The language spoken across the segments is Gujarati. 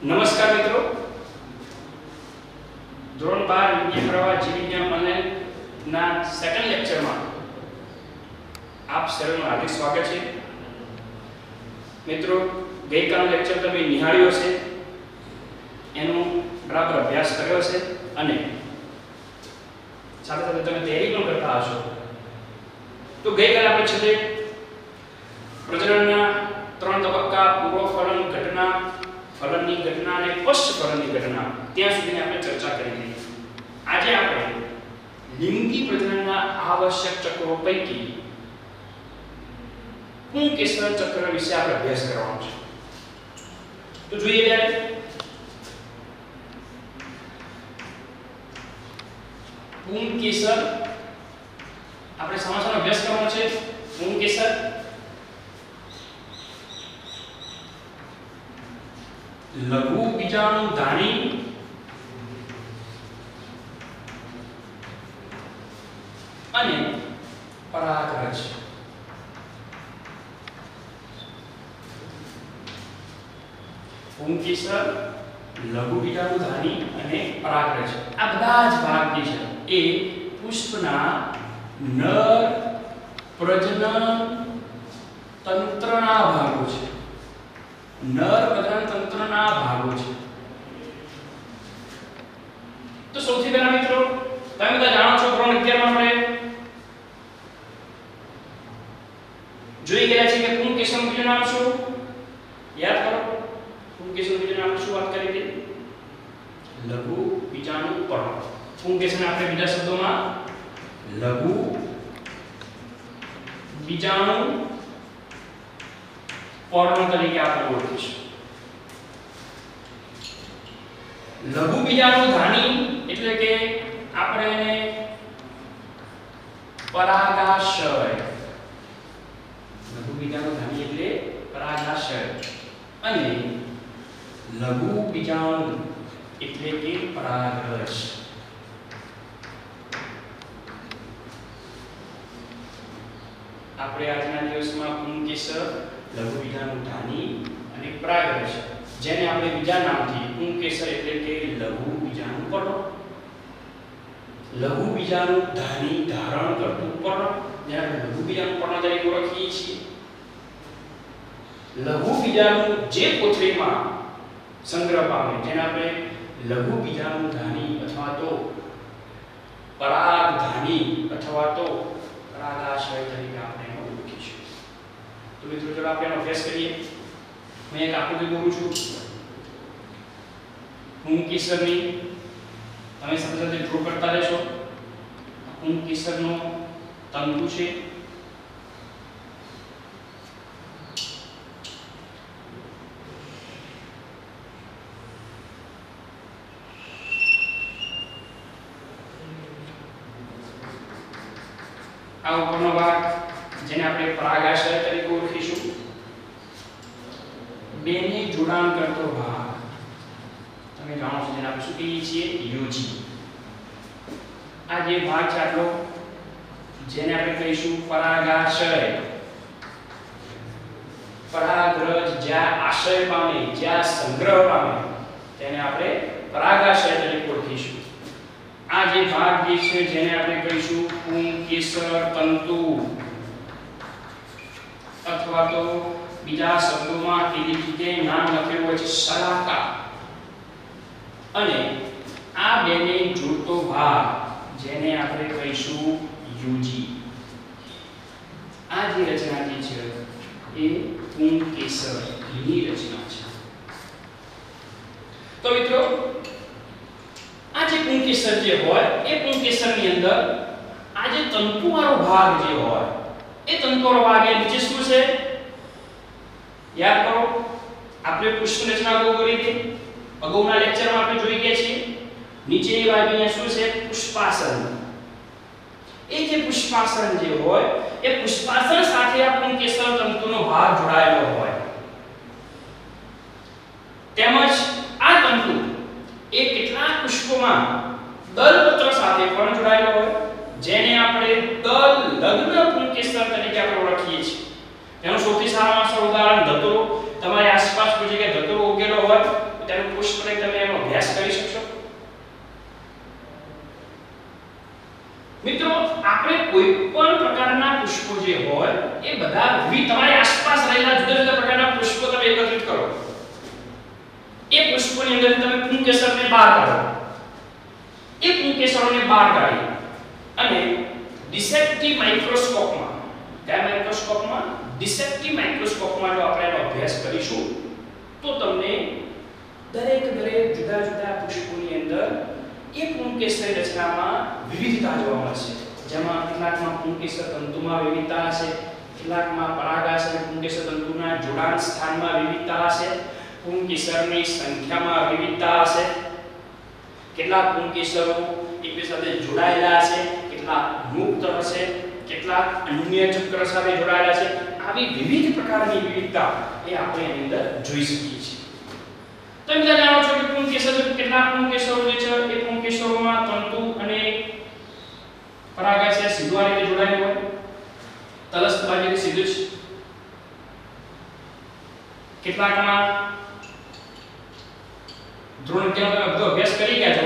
નમસ્કાર મિત્રો, ધોરણ 12 વિજ્ઞાન પ્રવાહ જીવ વિજ્ઞાન ઓનલાઈન ના સેકન્ડ લેક્ચરમાં આપ સર્વનું હાર્દિક સ્વાગત છે. મિત્રો, ગઈકાલનો લેક્ચર તમે નિહાળ્યો છે, એનો બરાબર અભ્યાસ કર્યો છે અને સાથે સાથે તમે તૈયારી પણ કરતા હશો. તો ગઈકાલે આપણે છેલ્લે પ્રજનનના 3 તબક્કા, પૂર્વ ફલન ઘટના, ફલનની ઘટના અને પશ્ચ ફલનની ઘટના ત્યાં સુધીની આપણે ચર્ચા કરી હતી. આજે આપણે લિંગી પ્રજનનના આવશ્યક ચક્રો પૈકી પુંકેસર ચક્ર વિશે આપણે અભ્યાસ કરવાનો છે. તો જોઈએ ત્યારે પુંકેસર આપણે સમાસનો અભ્યાસ કરવાનો છે. પુંકેસર લઘુ બીજાણુધાની અને પરાગરજ. પુંકેસર, લઘુ બીજાણુધાની અને પરાગરજ આ બધા જ ભાગ જે છે એ પુષ્પના નર પ્રજનન તંત્રના ભાગો છે. નર પ્રજનન તંત્રના ભાગો છે. તો સૌથી પહેલા મિત્રો, તમે બધા જાણો છો ધોરણ 11 માં આપણે જોઈ ગયા છે કે પુંકેસરનું બીજું નામ શું? યાદ કરો, પુંકેસરનું બીજું નામ શું વાત કરી હતી? લઘુ બીજાણુપર્ણ. પુંકેસરને આપણે બીજા શબ્દોમાં લઘુ બીજાણુપર્ણ તરીકે આપણે ઓળખીશું. લઘુ બીજાણુધાની એટલે કે આપણે એને પરાગાશય. લઘુ બીજાણુધાની એટલે પરાગાશય અને લઘુ બીજાણુ એટલે કે પરાગરજ. આપણે આજના દિવસમાં પુંકેસર, લઘુ બીજાણુધાની અને પરાગરજ, જેને આપણે બીજા નામથી પુંકેસર એટલે કે લઘુ બીજાણુપર્ણ, લઘુ બીજાણુધાની ધારણ કરતું પર્ણ, જેને આપણે લઘુ બીજાણુપર્ણ તરીકે ઓળખીએ છીએ. લઘુ બીજાણુ જે કોથળીમાં સંગ્રહ પામે, જેને આપણે લઘુ બીજાણુધાની અથવા તો પરાગધાની અથવા તો પરાગાશય તરીકે આપણે ઓળખીશું. તો મિત્રો, ચલો આપણે એનો અભ્યાસ કરીએ. मैं एक आकृति દોરું છું પુંકેસરની. તમે સાથે સાથે ડ્રો કરતા રહેશો. પુંકેસરનો તંતુ છે. આ ઉપરનો ભાગ જેને આપણે પરાગાશય તરીકે ઓળખીશું. બેને જોડાણ કરતો ભાગ તમે જાણો છો, જેને આપણે શું કહીએ છીએ? યોજી. આ જે ભાગ છે આટલો, જેને આપણે કહીશું પરાગાશય. પરાગરજ જ્યાં આશય પામે, જ્યાં સંગ્રહ પામે, તેને આપણે પરાગાશય તરીકે ઓળખીશું. આ જે ભાગ જે છે જેને આપણે કહીશું પુંકેસર તંતુ અથવા તો બીજા શબ્દોમાં એવી રીતે નામ લખેલું હોય છે શલાકા. અને આ બેને જોડતો ભાગ જેને આપણે કહીશું યોજી. આ જે રચના જે છે એ પુંકેસરની રચના છે. તો મિત્રો, આ જે પુંકેસર જે હોય એ પુંકેસરની અંદર આ જે તંતુવાળો ભાગ જે હોય એ તંતુવાળો ભાગ એ નીચે શું છે? યાદ કરો, આપણે પુષ્પ રચના અગાઉ કરી હતી. અગાઉના લેક્ચરમાં આપણે જોઈ ગયા છીએ નીચેની બાજુ અહીંયા શું છે? પુષ્પાસન. એ જે પુષ્પાસન જે હોય એ પુષ્પાસન સાથે આ પુંકેસર તંતુનો ભાગ જોડાયેલો હોય. તેમજ આ તંતુ એ કેટલાક પુષ્પોમાં દલપત્ર સાથે પણ જોડાયેલો હોય, જેને આપણે દલ લગ્ન પુંકેસર તરીકે આપણે ઓળખીએ છીએ. એનું સૌથી સારામાં સારું ઉદાહરણ ધતુરો. તમારી આસપાસ કોઈ જગ્યાએ ધતુરો પુષ્પને તમે એનો અભ્યાસ કરી શકશો? મિત્રો, આપણે કોઈ પણ પ્રકારના પુષ્પો જે હોય એ બધા વિવિધ તમારી આસપાસ રહેલા જુદા જુદા પ્રકારના પુષ્પો તમે એકત્રિત કરો. એ પુષ્પોની અંદર તમે પુંકેસરને બહાર કાઢો. એ પુંકેસરોને બહાર કાઢી અને ડિસેક્ટિવ માઇક્રોસ્કોપમાં, કયા માઇક્રોસ્કોપમાં? ડિસેક્ટિવ માઇક્રોસ્કોપમાં જો આપણે એનો અભ્યાસ કરીશું તો તમને દરેક જુદા જુદા પુષ્પોની અંદર એ પુંકેસર રચનામાં વિવિધતા જોવા મળશે. જેમાં કેટલાકમાં પુંકેસર તંતુમાં વિવિધતા હશે, કેટલાકમાં પરાગાશય પુંકેસર તંતુના જોડાણ સ્થાનમાં વિવિધતા હશે, પુંકેસરની સંખ્યામાં વિવિધતા હશે, કેટલાક પુંકેસરો એકબીજા સાથે જોડાયેલા હશે, કેટલાક મુક્ત હશે, કેટલાક અન્ય ચક્ર સાથે જોડાયેલા છે. આવી વિવિધ પ્રકારની વિવિધતા એ આપણે એની અંદર જોઈ શકીએ છીએ. તમે બધા જાણો છો કે પુંકેસર કેટલાક પુંકેસરો જે છે એ પુંકેસરોમાં તંતુ અને પરાગાશય સીધું આ રીતે જોડાયેલું હોય, તલસ્થ બાજુથી સીધું જ. કેટલાકમાં ધ્રુવણક્રિયાનો તમે બધો અભ્યાસ કરી ગયા છો.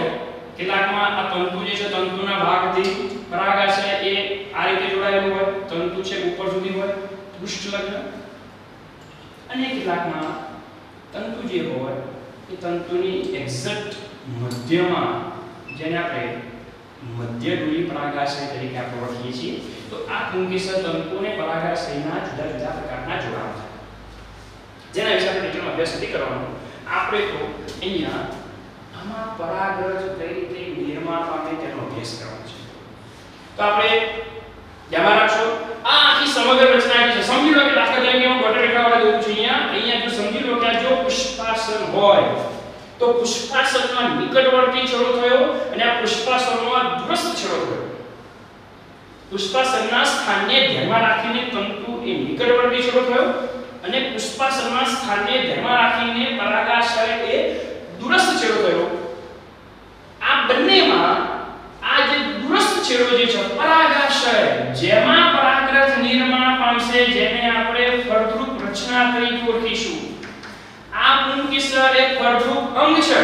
કેટલાકમાં આ તંતુ જે છે તંતુના ભાગથી પરાગાશય એ આ રીતે જોડાયેલું હોય, તંતુ છે ઉપર સુધી હોય, પૃષ્ઠલગ્ન. અને કેટલાકમાં તંતુ જે હોય એ તંતુની એક્ઝેક્ટ મધ્યમાં, જેને આપણે મધ્યગોળી પરાગાશય તરીકે આપણે ઓળખીએ છીએ. તો આ પુંકેસર તંતુ અને પરાગાશયના જુદા જુદા પ્રકારના જોડાણ છે, જેના વિશે આપણે ડિટેલમાં અભ્યાસ નથી કરવાનો. આપણે તો અહીંયા આમાં પરાગરજ કઈ રીતે નિર્માણ પામે તેનો અભ્યાસ કરવાનો છે. તો આપણે ધ્યાન રાખશો આ આખી સમગ્ર રચના છે. સમજી લો કે દાખલા તરીકે હું ડોટેડ રેખાવાળા દોરું છું અહીંયા જો સમજી લો કે આ જો પુષ્પાસન હોય તો પુષ્પાસનમાં નિકટવર્તી છેડો થયો અને આ પુષ્પાસનમાં દૂરસ્થ છેડો થયો. પુષ્પાસનના સ્થાનને ધ્યાનમાં રાખીને તંતુ એ નિકટવર્તી છેડો થયો અને પુષ્પાસનના સ્થાનને ધ્યાનમાં રાખીને પરાગાશય એ દૂરસ્થ છેડો થયો. આ બંનેમાં આ જે દૂરસ્થ છેડો જે છે પરાગાશય, જેમાં પરાગરજ નિર્માણ પામશે, જેને આપણે ફળદ્રુપ રચના તરીકે ઓળખીશું. આ પુંકેસર એક ફળદ્રુપ અંગ છે,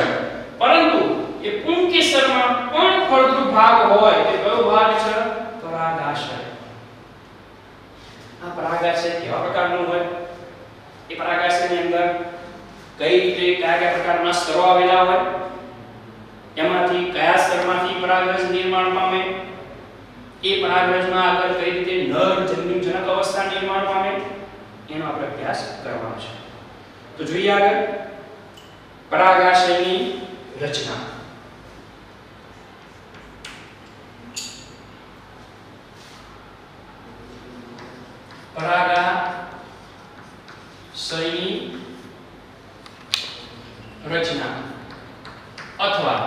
પરંતુ એ પુંકેસરમાં પણ ફળદ્રુપ ભાગ હોય. તે કયો ભાગ છે? પરાગાશય. આ પરાગાશય કેવા પ્રકારનું હોય? એ પરાગાશયની અંદર કઈ રીતે કયા પ્રકારના સ્તરો આવેલા હોય, એમાંથી કયા સ્તરમાંથી પરાગરજ નિર્માણ પામે, એ પરાગરજમાં આગળ કઈ રીતે નર જન્યુજનક અવસ્થા નિર્માણ પામે, એનો આપણે અભ્યાસ કરવાનો છે. તો જોઈએ આગળ પરાગાશયની રચના. પરાગાશયની રચના અથવા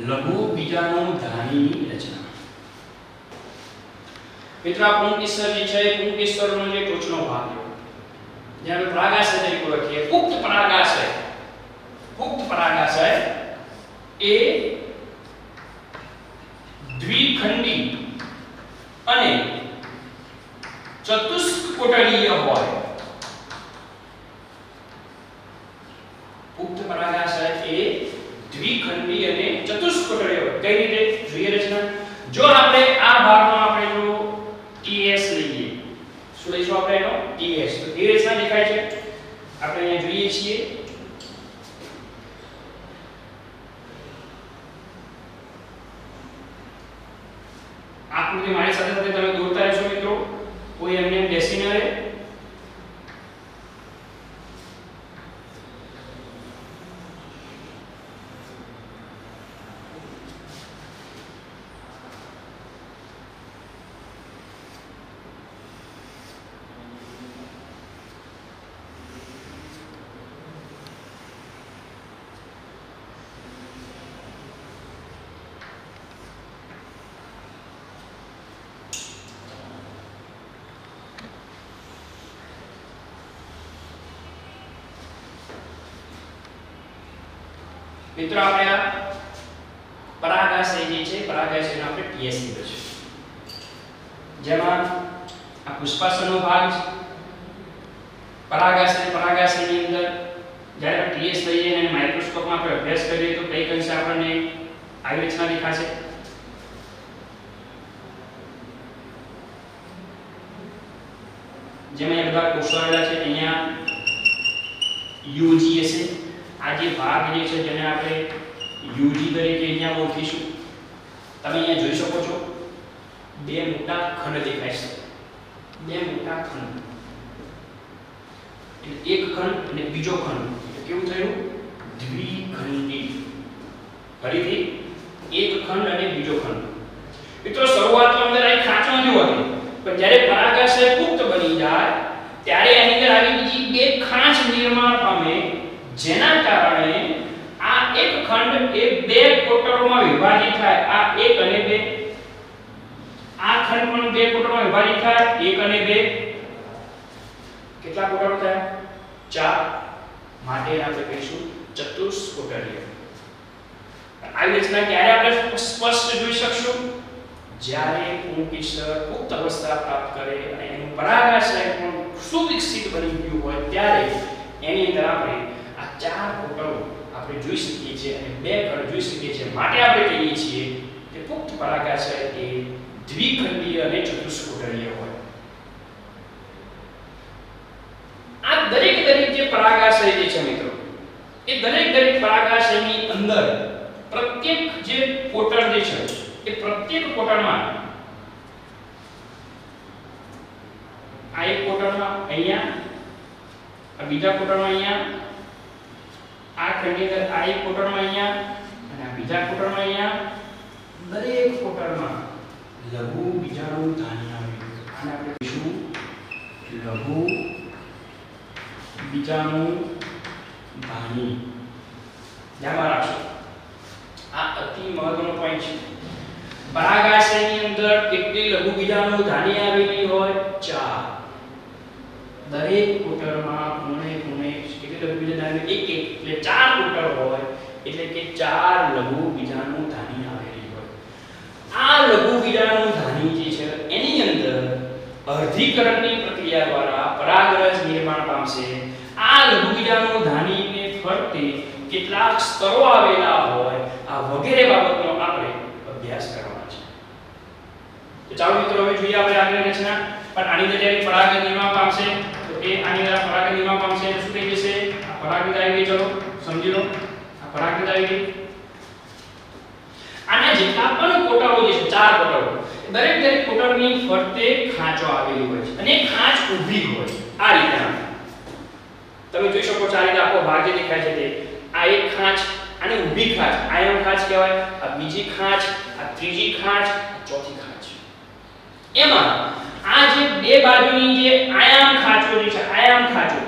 લઘુ બીજાણુધાનીની રચના. મિત્રો, આ પુંકેસર જે છે પુંકેસરનો જે ટોચનો ભાગ છે, જેને પરાગાશય તરીકે ઓળખીએ, પુખ્ત પરાગાશય. પુખ્ત પરાગાશય એ દ્વિખંડી અને ચતુષ્કોટલીય હોય. પુખ્ત પરાગાશય એ દ્વિખંડી અને ચતુષ્કોટલીય હોય. કઈ રીતે જોઈએ રચના? જો આપણે આ ભાગમાં આપણે જો TS લઈએ, શું લઈશું આપણે એનો? TS. તો એ રચના દેખાય છે, આપણે અહીંયા જોઈએ છીએ. આકૃતિ મારી સાથે સાથે તમે દોરતા રહેશો મિત્રો, કોઈ એમને બેસી ન રહે. મિત્રો, આપણે આ પરાગાશય જે છે પરાગાશયનો આપણે TS લીધો છે, જેમાં આ પુષ્પાસનનો ભાગ છે. પરાગાશયની અંદર જ્યારે ટીએસ લઈએ અને માઇક્રોસ્કોપમાં આપણે અભ્યાસ કરીએ તો કઈ અંશે આપણને આવી રચના દેખાશે. જેમાં એ બધા કોષો આવેલા છે. અહીંયા યુજી હશે. આ જે ભાગ જે છે જેને આપણે યુજી તરીકે અહીંયા ઓળખીશું. તમે અહીંયા જોઈ શકો છો બે મોટા ખંડ દેખાય છે. બે મોટા ખંડ, એક ખંડ અને બીજો ખંડ. કેવું થયું? દ્વિખંડી. ફરીથી એક ખંડ અને બીજો ખંડ. મિત્રો શરૂઆતમાં અંદર આ ખાંચો નથી હોતી, પણ જ્યારે પરાગાશય પુખ્ત બની જાય ત્યારે એની અંદર આવી બીજી બે ખાંચ નિર્માણ પામે, જેના કારણે આ એક ખંડ એ બે કોટરોમાં વિભાજિત થાય. આ એક અને બે, આ ખંડ પણ બે કોટરોમાં વિભાજિત થાય. એક અને બે, કેટલા કોટરો થયા? 4. માટે આપણે કહીશું ચતુષ્કોટરીય. આવી રચના ક્યારે આપણે સ્પષ્ટ જોઈ શકશું? જ્યારે પુંકેસર પુખ્ત અવસ્થા પ્રાપ્ત કરે અને એનું પરાગાશય પણ સુવિકસિત બની ગયું હોય ત્યારે એની અંદર આપણે આ 4 કોટરો આપણે જોઈ શકીએ છીએ અને બે ખંડ જોઈ શકીએ છીએ. માટે આપણે કહીએ છીએ કે પુખ્ત પરાગાશય એ દ્વિખંડીય અને ચતુષ્કોટરીય હોય. આ દરેક જે પરાગાશય જે છે મિત્રો, એ દરેક પરાગાશયની અંદર પ્રત્યેક જે કોટર જે છે એ પ્રત્યેક કોટરમાં આ એક કોટરમાં અહીંયા, આ બીજા કોટરમાં અહીંયા, આ ખંડની અંદર આ એક કોટરમાં અહીંયા અને આ બીજા કોટરમાં અહીંયા, દરેક કોટરમાં લઘુ બીજાણુ ધાની આવે. આને આપણે કહીશું લઘુ બીજાણુ ધાની. ધ્યાનમાં રાખજો, આ અતિ મહત્વનો પોઈન્ટ છે. પરાગાશયની અંદર કેટલી લઘુ બીજાણુ ધાની આવેલી હોય? 4. દરેક કોટરમાં ખૂણે કેટલી લઘુ બીજાણુ? એક એટલે 4 કોટર હોય, એટલે કે 4 લઘુ બીજાણુ ધાની આવેલી હોય. આ લઘુ બીજાણુ ધાની જે છે એની અંદર અર્ધીકરણની પ્રક્રિયા દ્વારા પરાગરજ નિર્માણ પામશે. આ લઘુ બીજાણુ ધાનીને ફરતે કેટલાક સ્તરો આવેલા હોય, આ વગેરે બાબતનો આપણે અભ્યાસ કરવાનો છે. તો ચાલો મિત્રો હવે જોઈએ આપણે આગળની રચના. પણ આની અંદર જ્યારે પરાગરજ નિર્માણ પામશે તો એ આની અંદર પરાગરજ નિર્માણ પામશે તો શું થઈ જશે? આ પરાગરજ આવી ગઈ. ચલો સમજી લો, આ પરાગરજ આવી ગઈ. આના જેટલા પણ કોટરો જે છે 4 કોટરો, દરેક કોટરની ફરતે ખાંચો આવેલી હોય છે અને ખાંચ ઊભી હોય. આ રીતે તમે જોઈ શકો છો. આ રીતે આખો ભાગ જે દેખાય છે તે આ એક ખાંચ, આને ઊભી ખાંચ, આયામ ખાંચ કહેવાય. આ બીજી ખાંચ, આ ત્રીજી ખાંચ, આ ચોથી ખાંચ. એમાં આ જે બે બાજુની જે આયામ ખાંચો જે છે, આયામ ખાંચો,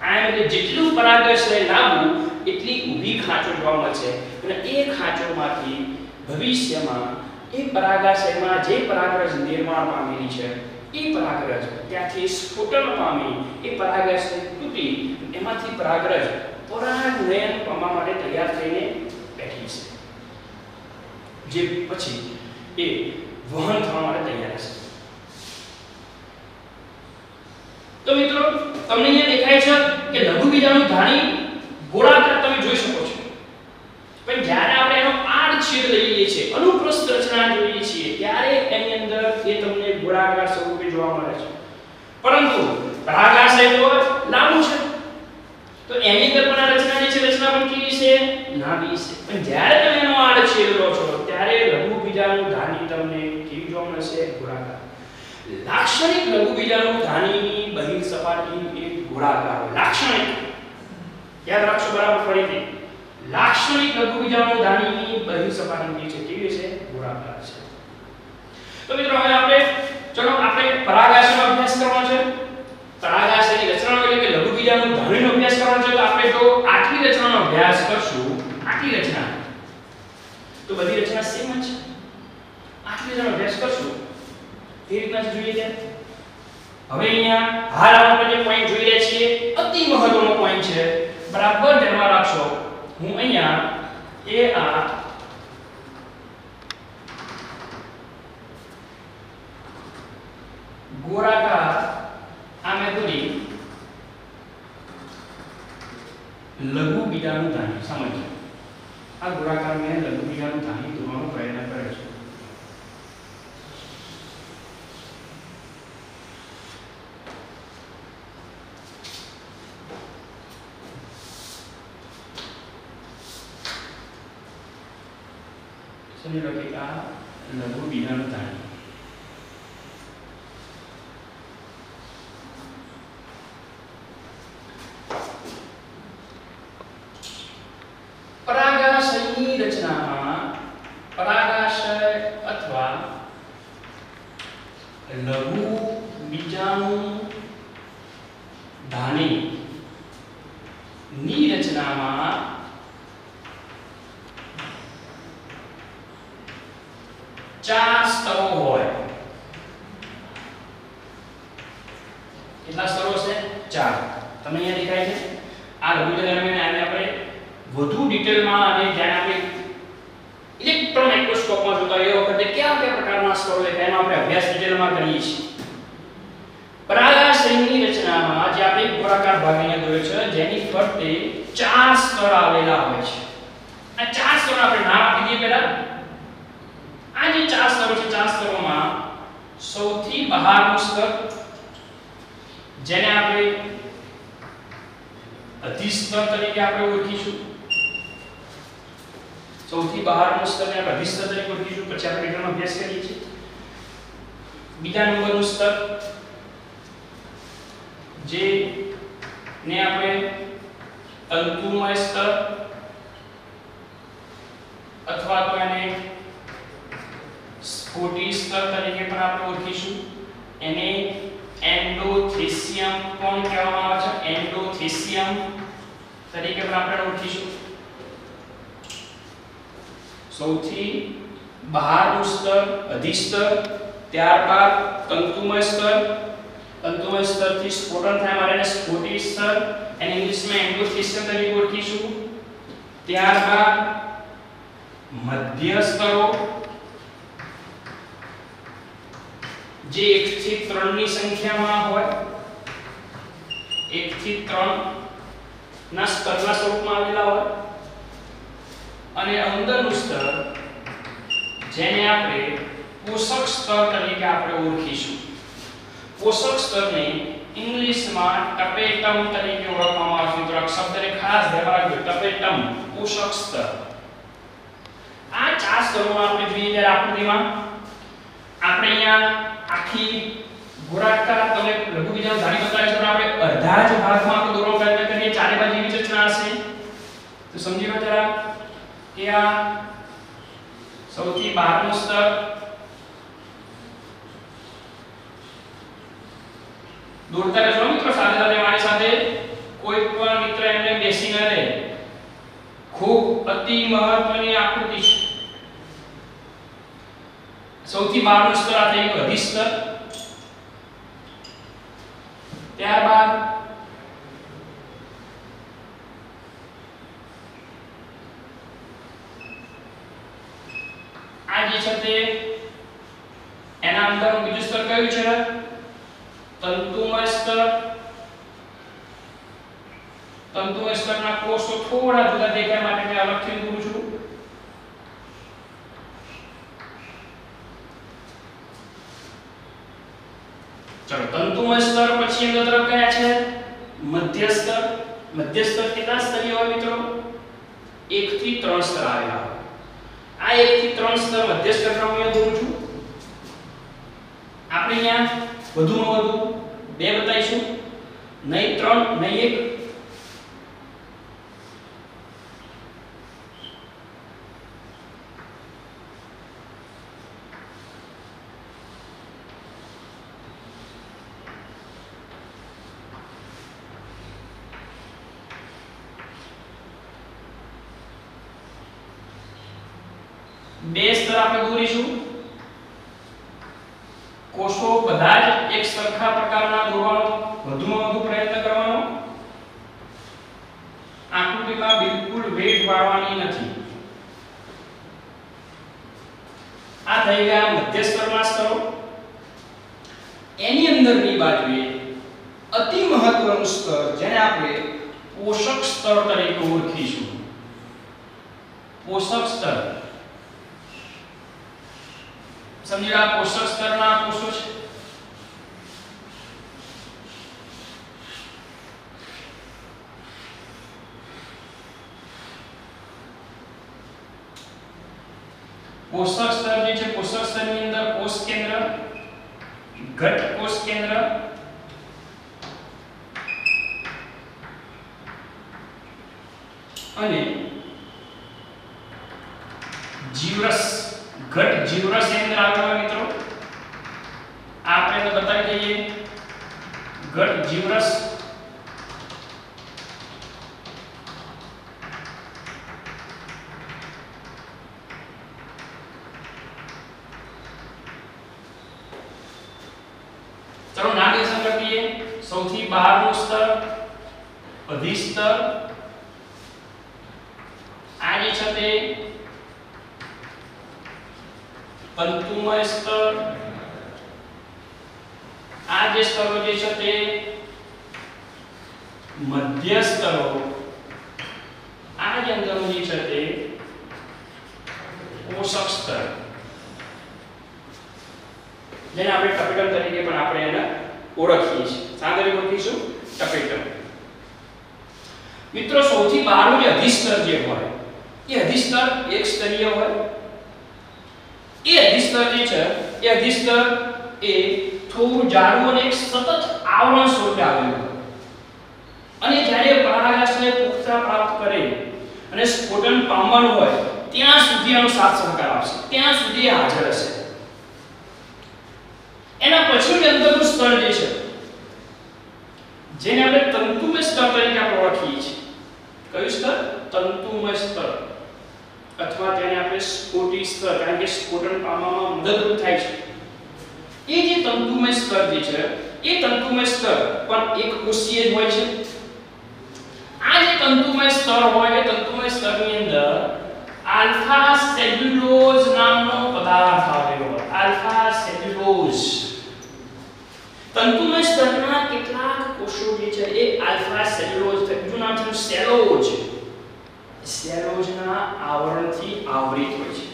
આયામ એટલે જેટલું પરાગાશય લાંબુ એટલી ઊભી ખાંચો જોવા મળશે. અને એ ખાંચોમાંથી ભવિષ્યમાં એ પરાગાશયમાં જે પરાગરજ નિર્માણ પામેલી છે એ પરાગરજ ત્યાંથી સ્ફુટન પામી એ પરાગાશય તૂટી એમાંથી પરાગરજ પરાગનયન પામવા માટે તૈયાર થઈને બેઠી છે, જે પછી એ વહન થવા માટે તૈયાર છે. તો મિત્રો તમને અહીંયા દેખાય છે કે લઘુ બીજાણુ ધાની ગોળાકાર તમે જોઈ શકો છો. પણ જ્યારે આપણે એનો આડછેદ લઈએ છીએ, અનુપ્રસ્થ રચના જોઈએ છીએ, ત્યારે એની અંદર એ તમને ગોળાકાર સ્વરૂપે જોવા મળે છે. પરંતુ પરાગાશય તો લાંબુ છે, તો એની અંદર પણ આ રચના જે છે રચના પણ કેવી છે? લાંબી છે. પણ જ્યારે તમે એનો આડછેદ લો છો ત્યારે લઘુ બીજાણુ ધાની તમને કેવી જોવા મળશે? ગોળાકાર. લાક્ષણિક લઘુ બીજાણુ ધાનીની બહિર સપાટી એ ગોળાકાર હોય. લાક્ષણિક યાદ રાખશો બરાબર. ફરીથી લાક્ષણિક લઘુ બીજાણુ ધાનીની બહિર સપાટી જે છે કેવી છે? ગોળાકાર છે. તો મિત્રો હવે આપણે પરાગાશયનો અભ્યાસ કરવાનો છે. પરાગાશયની રચનાનો એટલે કે લઘુ બીજાણુ ધાનીનો અભ્યાસ કરવાનો છે. તો આપણે જો આટલી રચનાનો અભ્યાસ કરશું, આટલી રચના, તો બધી રચના સેમ જ છે. આટલી રચનાનો અભ્યાસ કરશું એ રીતના જોઈએ ત્યાં. હવે અહીંયા હાલ આપણે જે પોઈન્ટ જોઈ રહ્યા છીએ અતિ મહત્વનો પોઈન્ટ છે. બરાબર ધ્યાનમાં રાખશો. હું અહીંયા એ આ ગોળાકાર આ મેં દોરી લઘુ બીજાનું ધાની સમજો આ ગોળાકાર મેં લઘુ બીજાનું ધાની દોરવાનો પ્રયત્ન કર્યો છે સમજી લો કે આ લઘુ બીજાનું ધાની પરાગાશયની રચનામાં પરાગાશય અથવા લઘુ બીજાણુ ધાની ની રચનામાં 4 સ્તરો હોય કેટલા સ્તરો છે 4 તમને અહીંયા દેખાય છે આ લઘુ બીજાણુને આપણે વધુ ડિટેલમાં અને જ્યાં આપણે ઇલેક્ટ્રોન માઇક્રોસ્કોપમાં જોતા એ વખતે કયા કયા પ્રકારના સ્તરો દેખાય એનો આપણે અભ્યાસ ડિટેલમાં કરીએ છીએ પરાગાશયની રચનામાં જે આપણે ગોળાકાર ભાગ અહીંયા દોર્યો છે જેની ફરતે 4 સ્તર આવેલા હોય છે આ 4 સ્તરો આપણે નામ આપી દઈએ પહેલા આ જે 4 સ્તરો છે 4 સ્તરોમાં સૌથી બહારનું સ્તર જેને આપણે અધિસ્તર તરીકે આપણે ઓળખીશું સૌથી બહારનું સ્તરને આપણે અધિસ્તર તરીકે ઓળખીશું પછી આપણે ડિટેલમાં અભ્યાસ કરીએ છીએ બીજા નંબરનું સ્તર જે ને આપણે તંતુમય સ્તર અથવા તો એને સ્ફોટી સ્તર તરીકે પણ આપણે ઓળખીશું એને એન્ડોથેસિયમ કોણ કહેવામાં આવે છે એન્ડોથેસિયમ તરીકે પણ આપણે ઓળખીશું સૌથી બહારનું સ્તર અધિસ્તર ત્યારબાદ તંતુમય સ્તરથી સ્ફોટન થાય મારે સ્ફોટી સ્તર એને ઇંગ્લિશમાં એન્ડોથેસિયમ તરીકે ઓળખીશું ત્યારબાદ મધ્ય સ્તરો જે 1 થી 3 ની સંખ્યામાં હોય 1 થી 3 ના સ્તરના સ્વરૂપમાં આવેલા હોય અને અંદરનું સ્તર જેને આપણે પોષક સ્તર તરીકે આપણે ઓળખીશું પોષક સ્તરને ઇંગ્લિશમાં ટપેટમ તરીકે ઓળખવામાં આવે છે મિત્રો આ શબ્દને ખાસ ધ્યાન રાખજો ટપેટમ પોષક સ્તર આ 4 સ્તરોમાં આપણે જોઈએ ત્યારે આકૃતિમાં આપણે અહીંયા આખી ગોળાકાર તમે લઘુ બીજાણુ ધાની બતાવી છે આપણે અડધા જ ભાગમાં તો દોરવાનો પ્રયત્ન કરીએ ચારે બાજુ એવી રચના હશે તો સમજી લો જરા કે આ સૌથી બહારનું સ્તર દોરતા રહેજો મિત્રો સાથે સાથે મારી સાથે કોઈ પણ મિત્ર એમને બેસી ન રહે ખૂબ અતિ મહત્વની આકૃતિ છે સૌથી બહારનું સ્તર આ થઈ ગયું અધિસ્તર ત્યારબાદ આ જે છે તે એના અંદરનું બીજું સ્તર કયું છે તંતુમય સ્તરના કોષો થોડા જુદા દેખાય માટે મેં અલગથી દોરું છું ચલો તંતુમય સ્તર પછી એના તરફ કયા છે મધ્ય સ્તર કેટલા સ્તરીય હોય મિત્રો 1 થી 3 સ્તર આવેલા હોય આ 1 થી 3 સ્તર મધ્ય સ્તરનો હું દોરું છું આપણે અહીંયા વધુમાં વધુ 2 બતાવીશું નહીં 3 નહીં 1 બે સ્તર આપણે દોરીશું કોષો બધા જ એક સરખા પ્રકારના દોરવાનો વધુમાં વધુ પ્રયત્ન કરવાનો આકૃતિમાં બિલકુલ વેટ વાળવાની નથી આ થઈ ગયા મધ્ય સ્તરના સ્તરો એની અંદરની બાજુએ અતિ મહત્વનું સ્તર જેને આપણે પોષક સ્તર તરીકે ઓળખીશું. પોષક સ્તર સમજી લો, પોષક સ્તરના કોષો છે. પોષક સ્તર જે છે, પોષક સ્તરની અંદર કોષ કેન્દ્ર, ઘટ કોષ કેન્દ્ર અને જીવરસ, ઘટ જીવરસ એની અંદર આવેલા મિત્રો. આપણે તો બતાવી દઈએ ઘટ જીવરસ. ચલો નાગેશન લખીએ. સૌથી બહારનું સ્તર અધિસ્તર. આ જે છે તે તંતુમય સ્તર. આ જે સ્તરો જે છે તે મધ્ય સ્તરો. આ જે અંદરનું જે છે તે પોષક સ્તર, જેને આપણે ટપેટમ તરીકે પણ આપણે એને ઓળખીએ છીએ. સાંદરી ઓળખીશું ટપેટમ. મિત્રો સૌથી બહારનું જે અધિસ્તર જે હોય એ અધિસ્તર એક સ્તરીય હોય. એ અધિસ્તર જે છે એ અધિસ્તર એ થોડું જાડું અને એક સતત આવરણ સ્વરૂપે આવેલું હોય. અને જ્યારે પરાગાશય પુખ્તતા પ્રાપ્ત કરે અને સ્ફોટન પામવાનું હોય ત્યાં સુધી આનો સાથ સહકાર આપશે, ત્યાં સુધી હાજર હશે. એના પછીનું અંદરનું સ્તર જે છે જેને આપણે તંતુમય સ્તર તરીકે આપણે ઓળખીએ છીએ. કયું સ્તર? તંતુમય સ્તર, અથવા તેને આપણે સ્ફોટી સ્તર, કારણ કે સ્ફોટન પામવામાં મદદરૂપ થાય છે. એ જે તંતુમય સ્તર જે છે એ તંતુમય સ્તર પણ એક કોષીય જ હોય છે. આ જે તંતુમય સ્તર હોય એ તંતુમય સ્તરની અંદર આલ્ફા સેલ્યુલોઝ નામનો પદાર્થ આવેલો હોય. Alpha cellulose. તંતુમય સ્તરના કેટલાક કોષો જે છે એ આલ્ફા સેલ્યુલોઝ, બીજું નામ છે સેલોજ, સેલોજના આવરણથી આવરિત હોય છે.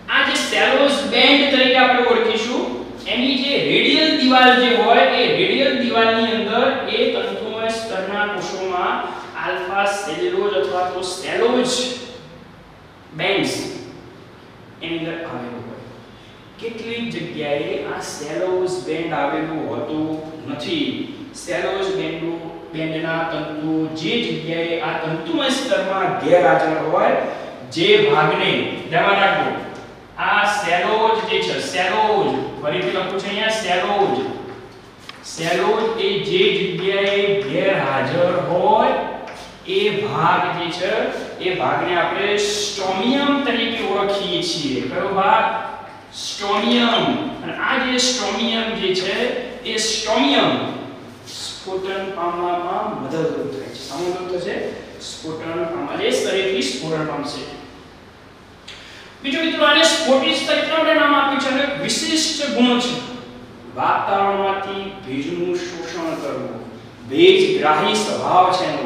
આ જે સેલોઝ બેન્ડ તરીકે આપણે ઓળખીશું. એની જે રેડિયલ દિવાલ જે હોય એ રેડિયલ દિવાલની અંદર એ તંતુમય સ્તરના કોષોમાં આલ્ફા સેલ્યુલોઝ અથવા તો સેલોજ બેન્ડ્સ એની અંદર આવેલું હોય. કેટલીક જગ્યાએ આ સેલોઝ બેન્ડ આવેલું હોતું નથી. સેલોઝ બેન્ડના તંતુ જે જગ્યાએ આ તંતુમય સ્તરમાં ગેરહાજર હોય, જે ભાગને ધ્યાન રાખો, આ સેલોજ જે છે, સેલોજ ફરીથી લખું છું અહીંયા, સેલોજ. સેલોજ એ જે જગ્યાએ ગેરહાજર હોય એ ભાગ જે છે એ ભાગને આપણે સ્ટ્રોમિયમ તરીકે ઓળખીએ છીએ. કયો ભાગ? સ્ટ્રોમિયમ. અને આ જે સ્ટ્રોમિયમ જે છે એ સ્ટ્રોમિયમ સ્ફોટન પામવામાં મદદરૂપ થાય છે. સામૂહિક થશે સ્ફોટન પામવા, એ સ્તરેથી સ્ફોટન પામશે. બીજું મિત્રો આને સ્ફોટી સ્તર એટલા માટે નામ આપ્યું છે, અને વિશિષ્ટ ગુણ છે. વાતાવરણમાંથી ભેજનું શોષણ કરવું, ભેજગ્રાહી સ્વભાવ છે એનો.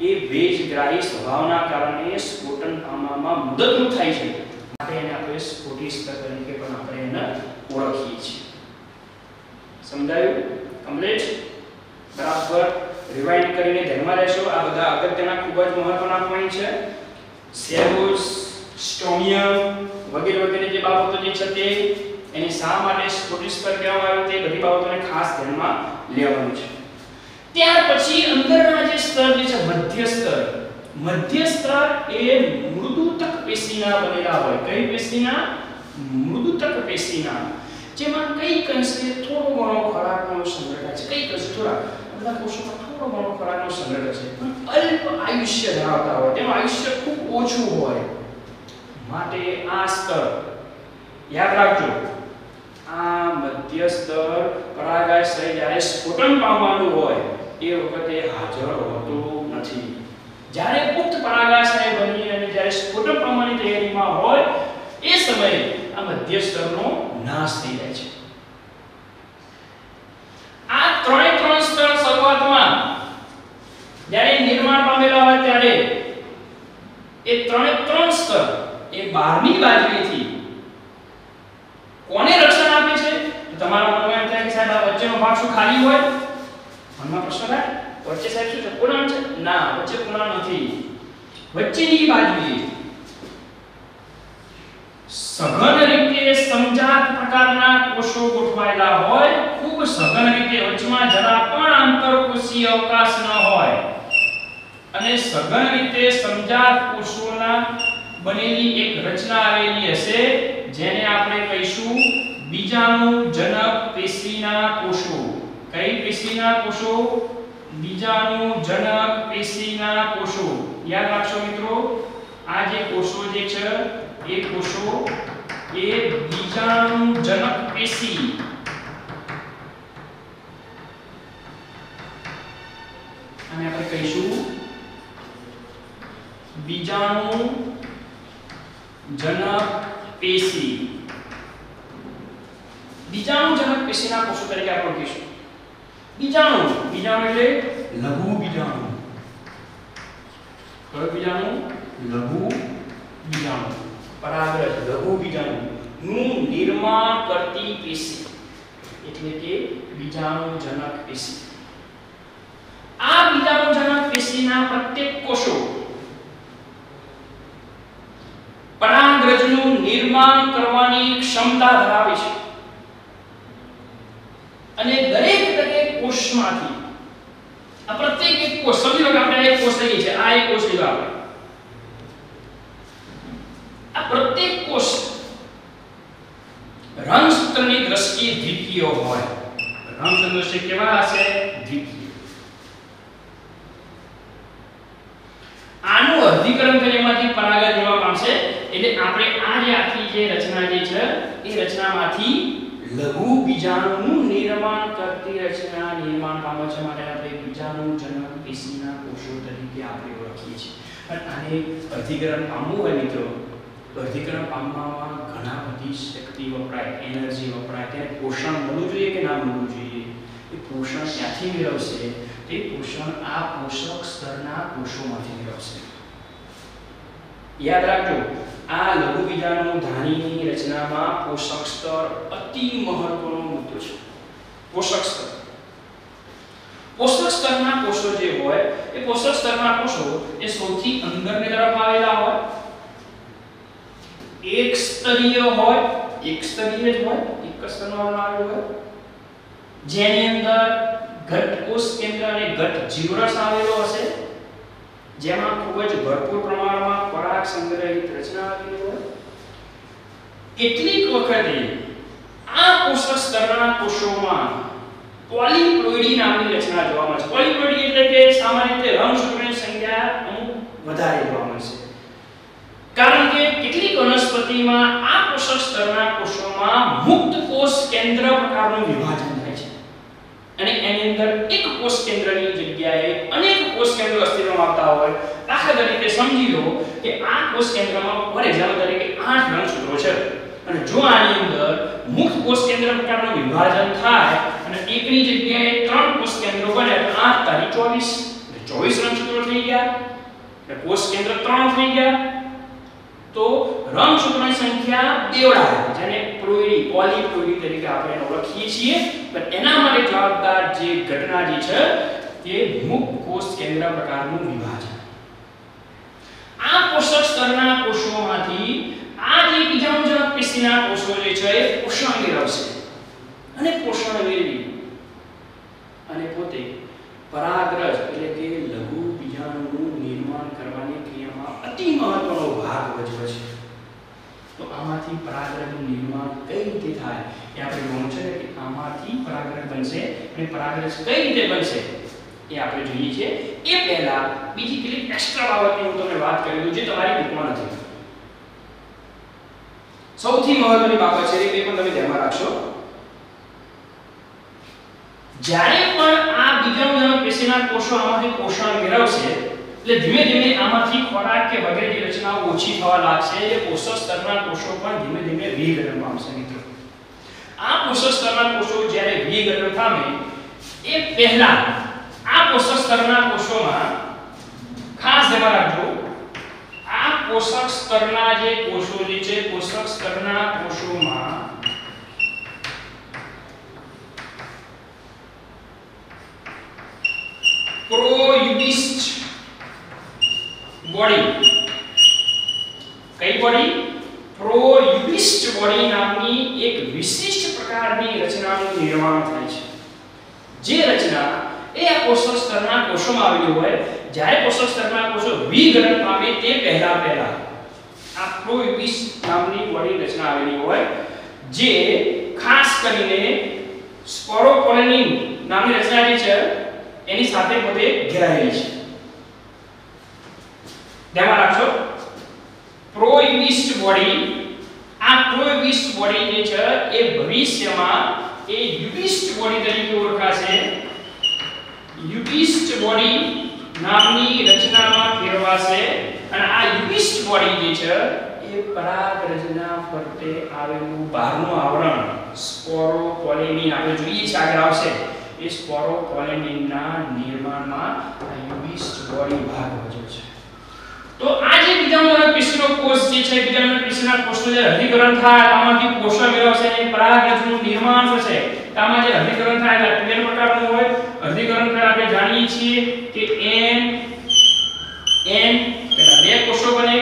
એ ભેજગ્રાહી સ્વભાવના કારણે સ્ફોટન પામવામાં મદદરૂપ થાય છે. માટે એને આપણે સ્ફોટી સ્તર તરીકે પણ આપણે એને ઓળખીએ છીએ. સમજાયું? કમ્પ્લીટ? બરાબર રિવાઇન્ડ કરીને ધ્યાનમાં લેશો. આ બધા અગત્યના ખૂબ જ મહત્વના પોઈન્ટ છે. સેલોઝ, સ્ટ્રોમિયમ વગેરે વગેરે જે બાબતો જે છે તે એને શા માટે સ્ફોટી સ્તર કહેવામાં આવે તે બધી બાબતોને ખાસ ધ્યાનમાં લેવાનું છે. ત્યાર પછી અંદરના જે સ્તર જે છે મધ્ય સ્તર. મધ્ય સ્તર એ મૃદુતક પેશીના બનેલા હોય. કઈ પેશીના? મૃદુતક પેશીના. જેમાં કઈ અંશે થોડો ઘણો ખોરાકનો સંગ્રહ છે. કઈ અંશે થોડા બધા કોષોમાં થોડો ઘણો ખોરાકનો સંગ્રહ છે, પણ અલ્પ આયુષ્ય ધરાવતા હોય, તેનું આયુષ્ય ખૂબ ઓછું હોય. માટે આ સ્તર યાદ રાખજો. આ મધ્ય સ્તર પરાગાશય જ્યારે સ્ફોટન પામવાનું હોય એ વખતે હાજર હોતું નથી. જ્યારે પુખ્ત પરાગાશય બની અને જ્યારે સ્ફોટન પામવાની તૈયારીમાં હોય એ સમયે આ મધ્ય સ્તરનો નાશ થઈ જાય છે. આ ત્રણે ત્રણ સ્તર શરૂઆતમાં જ્યારે બહારની બાજુએથી કોને રક્ષણ આપે છે? તો તમારા મનમાં એમ થાય કે સાહેબ આ વચ્ચેનો ભાગ શું ખાલી હોય? મનમાં પ્રશ્ન થાય વચ્ચે સાહેબ શું છે? પૂર્ણાંક છે? ના, વચ્ચે પૂર્ણાંક નથી. વચ્ચેની બાજુએ સઘન રીતે સમજાત પ્રકારના કોષો ગોઠવાયેલા હોય, ખૂબ સઘન રીતે વચમાં જરા પણ આંતરકોષીય અવકાશ ન હોય અને સઘન રીતે સમજાત કોષોના બનેલી એક રચના આવેલી હશે, જેને આપણે કહીશું બીજાણુજનક પેશીના કોષો. કઈ પેશીના કોષો? બીજાણુજનક પેશીના કોષો. યાદ રાખશો મિત્રો, આ જે કોષો જે છે એ કોષો એ બીજાણુજનક પેશી અને આપણે કહીશું બીજાણુજનક પેશી. બીજાણુજનક પેશીના કોષો તરીકે આપણે કહીશું બીજાણુ. બીજાણુ એટલે લઘુ બીજાણુ. કયો બીજાણુ? લઘુ બીજાણુ. પરાગરજ લઘુ બીજાણુ નું નિર્માણ કરતી પેશી એટલે કે બીજાણુજનક પેશી. આ બીજાણુજનક પેશીના પ્રત્યેક કોષો પરાગરજનું નિર્માણ કરવાની ક્ષમતા ધરાવે છે અને દરેક કોષમાંથી આ પ્રત્યેક એક કોષ, સમજી લો કે આપણે એક કોષ લઈએ છે, આ એક કોષ લીધો આપણે. આ પ્રત્યેક કોષ રંગસૂત્રની દ્રષ્ટિએ દ્વિકીય હોય. રંગસૂત્રની દ્રષ્ટિએ કેવા હશે? દ્વિકીય. આનું અર્ધીકરણ થઈને એમાંથી પરાગરજ જોવા પામશે. એટલે આપણે આ જે આખી જે રચના જે છે એ રચનામાંથી લઘુ બીજાણુનું નિર્માણ કરતી રચના નિર્માણ પામે છે, માટે આપણે બીજાણુજનક પેશીના કોષો તરીકે આપણે ઓળખીએ છીએ. અને આને અર્ધીકરણ પામવું હોય મિત્રો, અર્ધીકરણ પામવામાં ઘણા બધી શક્તિ વપરાય, એનર્જી વપરાય. ત્યારે પોષણ મળવું જોઈએ કે ના મળવું જોઈએ? એ પોષણ ક્યાંથી મેળવશે? તે પોષણ આ પોષક સ્તરના કોષોમાંથી મેળવશે. યાદ રાખજો, આ લઘુ બીજાણુ ધાનીની રચનામાં પોષક સ્તર અતિ મહત્વનો મુદ્દો છે. પોષક સ્તર. પોષક સ્તરના કોષો જે હોય એ પોષક સ્તરના કોષો એ સૌથી અંદરની તરફ આવેલા હોય, એક સ્તરીય હોય, એક સ્તરીય જ હોય, એક સ્તરમાં આવેલો હોય, જેની અંદર ઘટ કોષ કેન્દ્ર અને ઘટ જીવરસ આવેલો હશે, જેમાં ખૂબ જ ભરપૂર પ્રમાણમાં પરાગ સંગ્રહિત રચના આવેલી હોય. કેટલીક વખતે આ પોષક સ્તરના કોષોમાં પોલીપ્લોઇડી નામની રચના જોવા મળે છે. પોલીપ્લોઇડી એટલે કે સામાન્ય રીતે રંગસૂત્રોની સંખ્યા અમુક વધારે જોવા મળશે. કારણ કે કેટલીક વનસ્પતિમાં આ પોષક સ્તરના કોષોમાં મુક્ત કોષ કેન્દ્ર પ્રકારનું વિભાજન થાય છે અને એની અંદર એક કોષ કેન્દ્રની જગ્યાએ અનેક કોષ કેન્દ્રો અસ્તિત્વમાં આવતા હોય. દાખલા તરીકે સમજી લો કે આ કોષ કેન્દ્રમાં ફોર એક્ઝામ્પલ તરીકે 8 રંગસૂત્રો છે અને જો આની અંદર મુક્ત કોષ કેન્દ્ર પ્રકારનું વિભાજન થાય અને એકની જગ્યાએ 3 કોષ કેન્દ્રો બને તો 8 તારી 24 એટલે 24 રંગસૂત્રો થઈ ગયા એટલે કોષ કેન્દ્ર 3 થઈ ગયા. તો રંગસૂત્રોની સંખ્યા બેવડાય, જેને પ્લોઇડી પોલીપ્લોઇડી તરીકે આપણે ઓળખીએ છીએ. પણ એના માટે જવાબદાર જે ઘટના જે છે તે મુક્ત કોષ કેન્દ્ર પ્રકારનું વિભાજન. આ પોષક સ્તરના કોષોમાંથી આ જે બીજાણુજનક પેશીના કોષો જે છે એ પોષણ મેળવશે અને પોષણ મેળવી અને પોતે પરાગરજ એટલે કે લઘુ બીજાણુનું નિર્માણ કરવાની ક્રિયામાં અતિ મહત્વનો ભાગ ભજવે છે. તો આમાંથી પરાગરજનું નિર્માણ કઈ રીતે થાય એ આપણે જોવાનું છે કે આમાંથી પરાગરજ બનશે અને પરાગરજ કઈ રીતે બનશે એ આપણે જોઈએ છે. એ પહેલા બીજી કેટલીક એક્સ્ટ્રા બાબતની હું તમને વાત કરી દઉં જે તમારી બુકમાં નથી. સૌથી મહત્વની બાબત છે એ પણ તમે ધ્યાનમાં રાખશો. જ્યારે પણ આ બીજાણુજનક પેશીના કોષો આમાંથી પોષણ મેળવશે એટલે ધીમે ધીમે આમાંથી ખોરાક કે વગેરે જે રચનાઓ ઓછી થવા લાગશે. એ પોષક સ્તરના કોષો પણ ધીમે ધીમે વિઘટન પામશે મિત્રો. આ પોષક સ્તરના કોષો જ્યારે વિઘટન પામે એ પહેલા આ પોષક સ્તરના કોષોમાં ખાસ ધ્યાન રાખજો, આ પોષક સ્તરના જે કોષો જે છે પોષક સ્તરના કોષોમાં પ્રોયુબિસ્ટ બોડી, કઈ બોડી? પ્રોયુબિસ્ટ બોડી નામની એક વિશિષ્ટ પ્રકારની રચનાનું નિર્માણ થાય છે, જે રચના એ આ પોષક સ્તરના કોષોમાં આવેલી હોય. જ્યારે પોષક સ્તરના કોષો વિઘટન પામે તે પહેલા આ પ્રોયુબિસ્ટ નામની બોડી રચના આવેલી હોય, જે ખાસ કરીને સ્પોરોપોલેનિન નામની રચના જે છે એની સાથે પોતે ઘેરાયેલી છે. ધ્યાન રાખજો, પ્રોયુબિસ્ટ બોડી, આ પ્રોયુબિસ્ટ બોડી જે છે એ ભવિષ્યમાં એ યુબિસ્ટ બોડી તરીકે ઓળખાશે. યુબિસ્ટ બોડી નામની રચનામાં ફેરવાશે અને આ યુબિસ્ટ બોડી જે છે એ પરાગરજના ફરતે આવેલું બહારનું આવરણ સ્પોરોપોલેનિન આપણે જોઈએ છે આગળ આવશે એ સ્પોરોપોલેનિનના નિર્માણમાં આ યુબિસ્ટ બોડી ભાગ ભજવે છે. તો આ જે બીજાણુધર્મી પિસ્તનો કોષ જે છે બીજાણુધર્મી પિસ્તના કોષનું જે અધિકરણ થાય આમાંથી કોષો મેળવશે અને પરાગરજનું નિર્માણ થશે. આમાં જે અધિકરણ થાય એટલે બે પ્રકારનું હોય. અધિકરણ થાય આપણે જાણીએ છીએ કે n પેલા બે કોષો બને.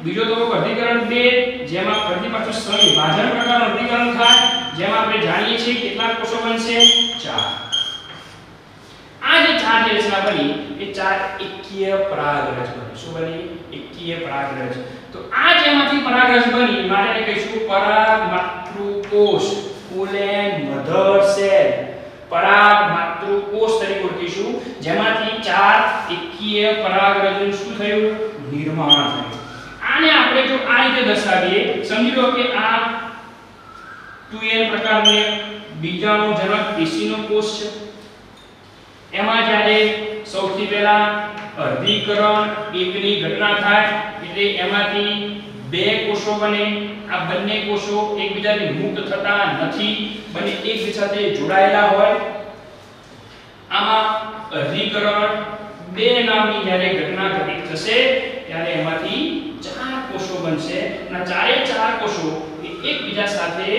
બીજો તો અધિકરણ 2 જેમાં પ્રતિ પાછું સંવિભાજન પ્રકારનું અધિકરણ થાય જેમાં આપણે જાણીએ છીએ કેટલા કોષો બનશે? 4. આ જે 4 જે રચના બની એ 4 એકકીય પરાગરજ બની. શું બની? એકકીય પરાગરજ. તો આ જેમાંથી પરાગરજ બની માટે એને કહીશું પરાગ માતૃકોષ, ફૂલ એન્ડ મધર સેલ. પરાગ માતૃકોષ તરીકે ઓળખીશું જેમાંથી 4 એકકીય પરાગરજનું શું થયું? નિર્માણ થયું. આને આપણે જો આ રીતે દર્શાવીએ, સમજી લો કે આ 2n પ્રકારનો બીજાણુજનક પેશીનો કોષ છે. એમાં જ્યારે સૌથી પહેલા અર્ધીકરણ એકની ઘટના થાય એટલે એમાંથી બે કોષો બને. આ બંને કોષો એકબીજાથી મુક્ત થતા નથી, બંને એકબીજા સાથે જોડાયેલા હોય. આમાં અર્ધીકરણ 2 નામની જ્યારે ઘટના ઘટિત થશે ત્યારે એમાંથી 4 કોષો બનશે અને ચારે 4 કોષો એકબીજા સાથે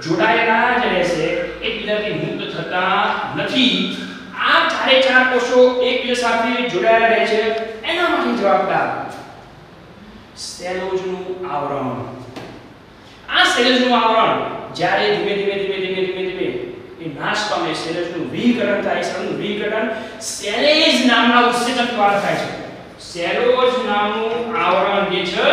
જોડાયેલા જ રહેશે, એકબીજાથી મુક્ત થતા નથી. આ ચારે 4 કોષો એકબીજા સાથે જોડાયેલા રહે છે એના માટે જવાબદાર સેલોજનું આવરણ. આ સેલોજનું આવરણ જ્યારે ધીમે ધીમે એ નાશ પામે, સેલોજનું વિઘટન થાય. સેલનું વિઘટન સેલેજ નામના ઉત્સેચક દ્વારા થાય છે. સેલોજ નામનું આવરણ જે છે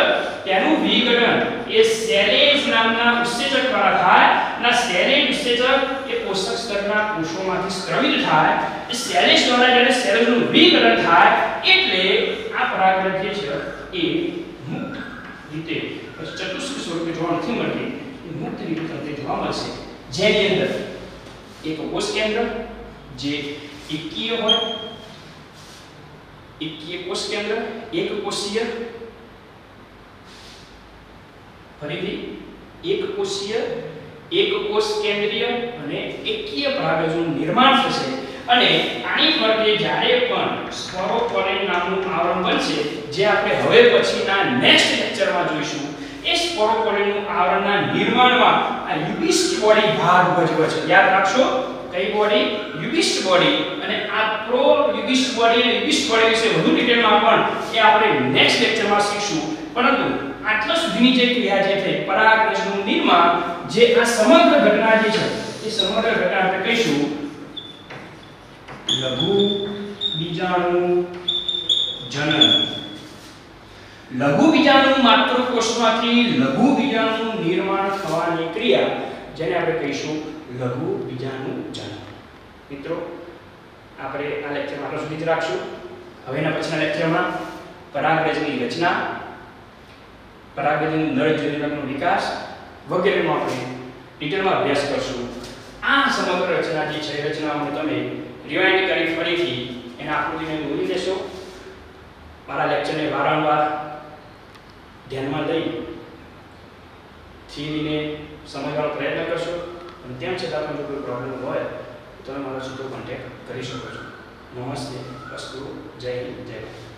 તેનું વિઘટન એ સેલેજ નામના ઉત્સેચક દ્વારા થાય અને સેલેજ ઉત્સેચક એ પોષક સ્તરના કોષોમાંથી સ્ત્રવિત થાય. એ સેલેજ દ્વારા જ્યારે સેલોજનું વિઘટન થાય એટલે આ પરાગરજ જે છે એ મુક્ત રીતે ચતુષ્ક સ્વરૂપે જોવા નથી મળતી, એ મુક્ત રીતે તમને જોવા મળશે. જેની અંદર એક કોષ કેન્દ્ર જે એકકીય હોય, એકકીય કોષ કેન્દ્ર, એક કોષીય, ફરીથી એક કોષીય, એક કોષ કેન્દ્રીય અને એકકીય પરાગરજનું નિર્માણ થશે. અને આની ફરતે જ્યારે પણ સ્પોરોપોલેન નામનું આવરણ બનશે જે આપણે હવે પછીના નેક્સ્ટ લેક્ચરમાં જોઈશું, એ સ્પોરોપોલેનનું આવરણના નિર્માણમાં આ યુબિસ્ટ બોડી ભાગ ભજવે છે. યાદ રાખશો કઈ બોડી? યુબિસ્ટ બોડી. અને આ પ્રો યુબિસ્ટ બોડી અને યુબિસ્ટ બોડી વિશે વધુ ડિટેલમાં પણ એ આપણે નેક્સ્ટ લેક્ચરમાં શીખશું. પરંતુ આટલા સુધીની જે ક્રિયા જે થઈ પરાગરજનું નિર્માણ, જે આ સમગ્ર ઘટના જે છે એ સમગ્ર ઘટના આપણે કહીશું લઘુ બીજાણુ જનન. લઘુ બીજાણુ માતૃકોષમાંથી લઘુ બીજાણુનું નિર્માણ થવાની ક્રિયા જેને આપણે કહીશું લઘુ બીજાણુ જનન. મિત્રો આપણે આ લેક્ચર આટલા સુધી જ રાખશું. હવેના પછીના લેક્ચરમાં પરાગરજની રચના, પરાગરજની નળજનકનો વિકાસ વગેરેનો આપણે ડિટેલમાં અભ્યાસ કરશું. આ સમગ્ર રચના જે છે રચનાઓને તમે રિવાઇન્ડ કરી ફરીથી એના આકૃતિને દોરી લેશો. મારા લેક્ચરને વારંવાર ધ્યાનમાં લઈ થિયરીને સમજવાનો પ્રયત્ન કરશો. અને તેમ છતાં પણ જો કોઈ પ્રોબ્લેમ હોય તો તમે મારો સીધો કોન્ટેક્ટ કરી શકો છો. નમસ્તે, અસ્તુ, જય હિન્દ, જય ભારત.